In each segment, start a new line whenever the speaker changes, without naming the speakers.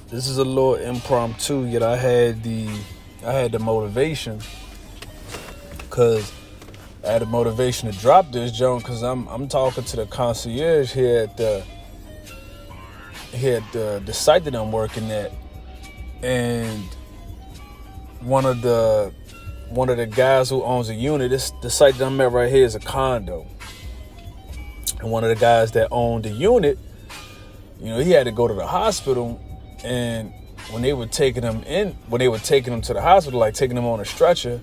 This is a little impromptu, yet I had the motivation, because I had the motivation to drop this joint, because I'm talking to the concierge here at the site that I'm working at, and one of the guys who owns a unit. The site that I'm at right here is a condo, and one of the guys that owned the unit, he had to go to the hospital, and when they were taking him to the hospital, like taking him on a stretcher,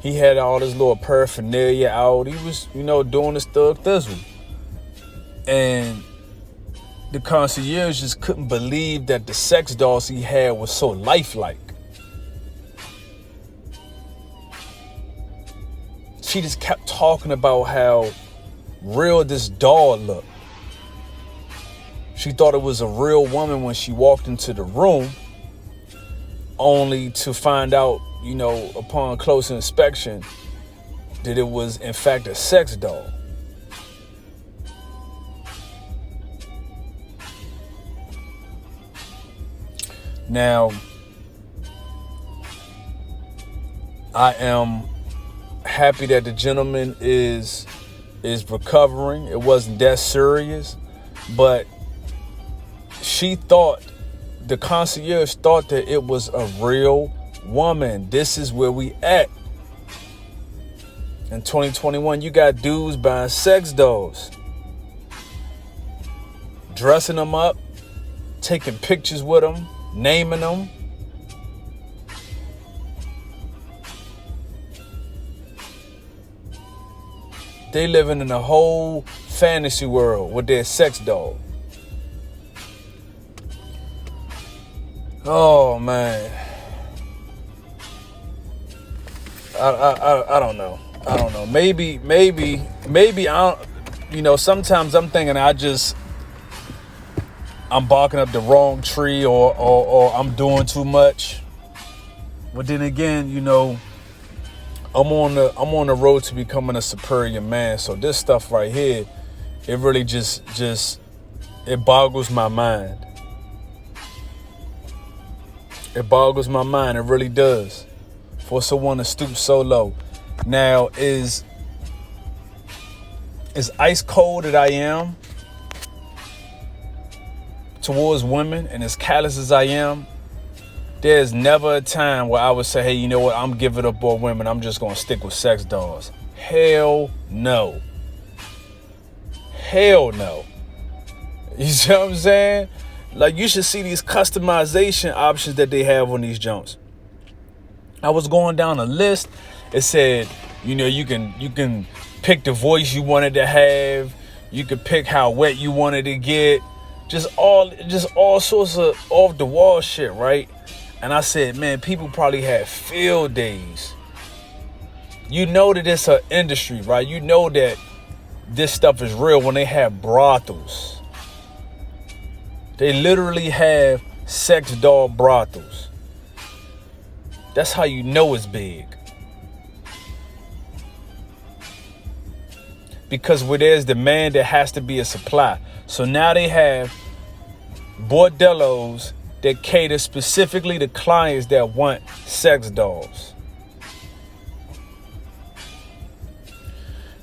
he had all this little paraphernalia out. He was, doing his thug thizzle. And the concierge just couldn't believe that the sex dolls he had was so lifelike. She just kept talking about how real this doll looked. She thought it was a real woman when she walked into the room, only to find out, upon close inspection, that it was in fact a sex doll. Now, I am happy that the gentleman is recovering. It wasn't that serious, but the concierge thought that it was a real woman. This is where we at. In 2021, you got dudes buying sex dolls, dressing them up, taking pictures with them, naming them. They living in a whole fantasy world with their sex doll. Oh man, I don't know. Maybe I don't. Sometimes I'm thinking I'm barking up the wrong tree, or I'm doing too much. But then again, I'm on the road to becoming a superior man. So this stuff right here, it really just it boggles my mind. It boggles my mind. It really does. For someone to stoop so low. Now, is ice cold that I am towards women, and as callous as I am, there's never a time where I would say, hey, you know what, I'm giving up on women. I'm just going to stick with sex dolls. Hell no. Hell no. You see what I'm saying? Like, you should see these customization options that they have on these jumps. I was going down a list. It said, you can pick the voice you wanted to have. You could pick how wet you wanted to get. Just all sorts of off the wall shit, right? And I said, man, people probably had field days. You know that it's an industry, right? You know that this stuff is real when they have brothels. They literally have sex doll brothels. That's how you know it's big. Because where there's demand, there has to be a supply. So now they have bordellos that cater specifically to clients that want sex dolls.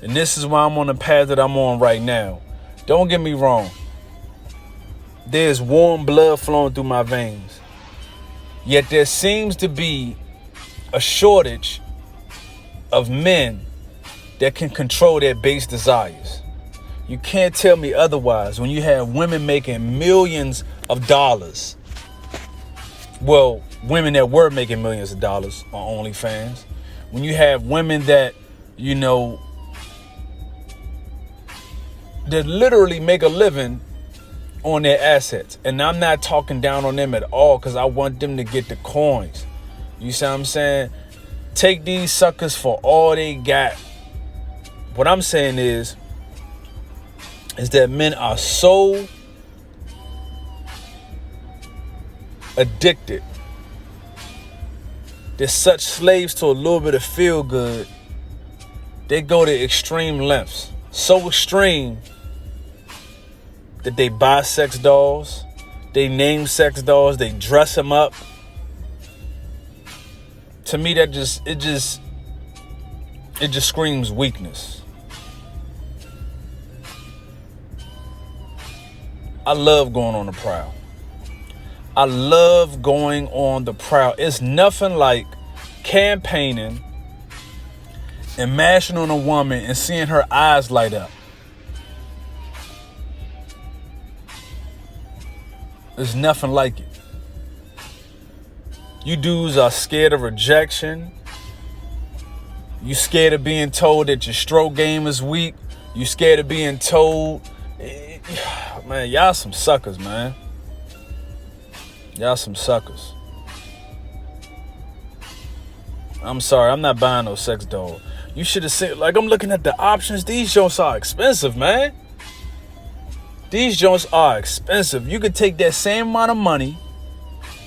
And this is why I'm on the path that I'm on right now. Don't get me wrong. There's warm blood flowing through my veins. Yet there seems to be a shortage of men that can control their base desires. You can't tell me otherwise when you have women making millions of dollars. Well, women that were making millions of dollars on OnlyFans. When you have women that, that literally make a living on their assets. And I'm not talking down on them at all, because I want them to get the coins. You see what I'm saying? Take these suckers for all they got. What I'm saying is that men are so addicted. They're such slaves to a little bit of feel good. They go to extreme lengths. So extreme that they buy sex dolls, They name sex dolls. They dress them up. To me, it just screams weakness. I love going on the prowl. I love going on the prowl. It's nothing like campaigning and mashing on a woman and seeing her eyes light up. There's nothing like it. You dudes are scared of rejection. You scared of being told that your stroke game is weak. You scared of being told, man, y'all some suckers, man. Y'all some suckers. I'm sorry, I'm not buying no sex doll. You should have said, like, I'm looking at the options. These joints are expensive, man. These joints are expensive. You could take that same amount of money,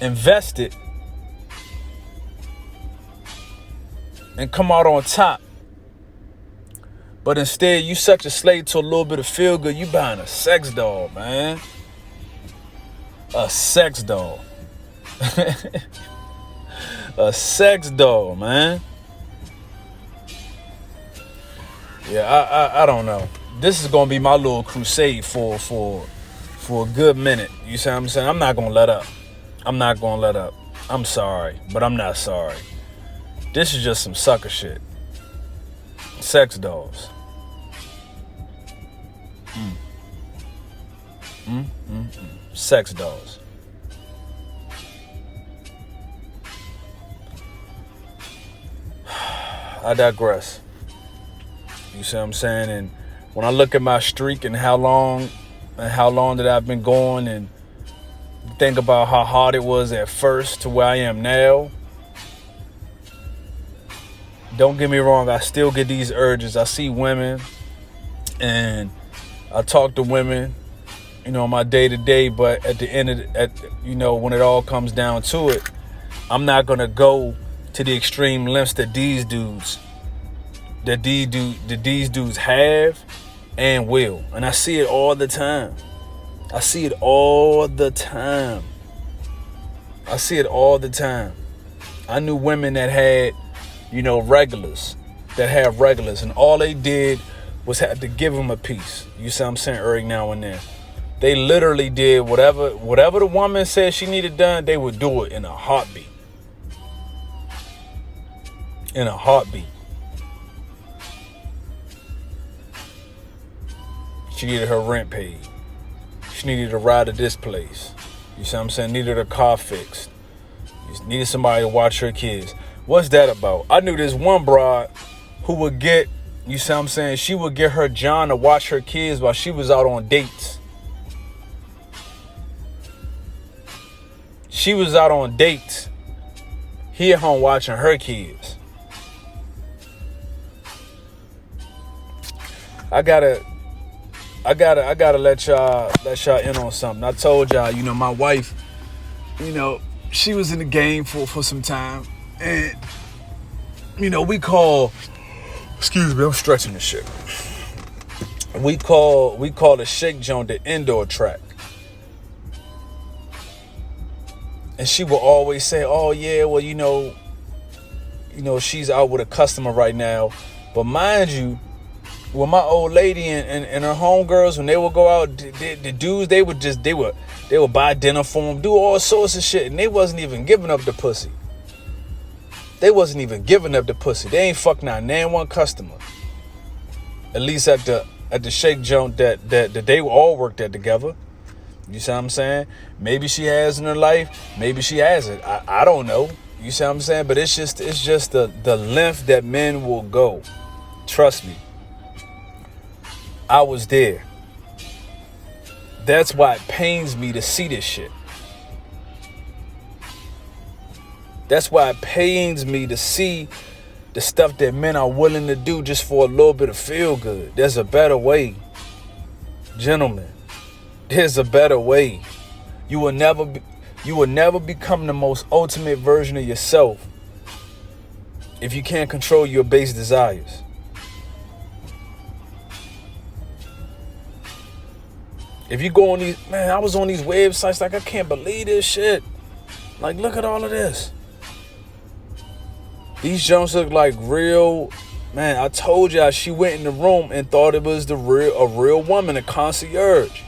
invest it, and come out on top. But instead, you such a slave to a little bit of feel good. You buying a sex doll, man. A sex doll. A sex doll, man. Yeah, I don't know. This is gonna be my little crusade for a good minute. You see what I'm saying? I'm not gonna let up. I'm not gonna let up. I'm sorry, but I'm not sorry. This is just some sucker shit. Sex dolls. Sex dolls. I digress. You see what I'm saying? And when I look at my streak and how long that I've been going, and think about how hard it was at first to where I am now, don't get me wrong, I still get these urges. I see women and I talk to women, on my day-to-day, but at the end of when it all comes down to it, I'm not gonna go to the extreme lengths that these dudes have and will. And I see it all the time. I see it all the time. I knew women that had, regulars, and all they did was had to give them a piece. You see what I'm saying? Every now and then. They literally did whatever the woman said she needed done, they would do it in a heartbeat. In a heartbeat. She needed her rent paid. She needed a ride to this place. You see what I'm saying? Needed her car fixed. Needed somebody to watch her kids. What's that about? I knew this one broad who would get, you see what I'm saying? She would get her John to watch her kids while she was out on dates. She was out on dates. He at home watching her kids. I gotta let y'all in on something. I told y'all, my wife, she was in the game for some time. And, we call, excuse me, I'm stretching this shit. We call the shake joint the indoor track. And she will always say, oh yeah, well, she's out with a customer right now. But mind you, when my old lady and her homegirls, when they would go out, the dudes, they would buy dinner for them, do all sorts of shit, and they wasn't even giving up the pussy. They ain't fucked not one customer. At least at the shake joint that they all worked at together. You see what I'm saying? Maybe she has in her life, maybe she hasn't. I don't know. You see what I'm saying? But it's just the length that men will go. Trust me. I was there. That's why it pains me to see this shit. That's why it pains me to see the stuff that men are willing to do just for a little bit of feel good. There's a better way. Gentlemen, there's a better way. You will never become the most ultimate version of yourself if you can't control your base desires. If you go on these, man, I was on these websites like, I can't believe this shit. Like, look at all of this. These jumps look like real. Man, I told y'all, she went in the room and thought it was a real woman, a concierge.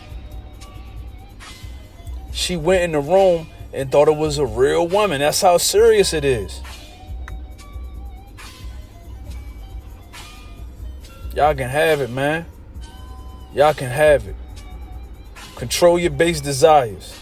She went in the room and thought it was a real woman. That's how serious it is. Y'all can have it, man. Y'all can have it. Control your base desires.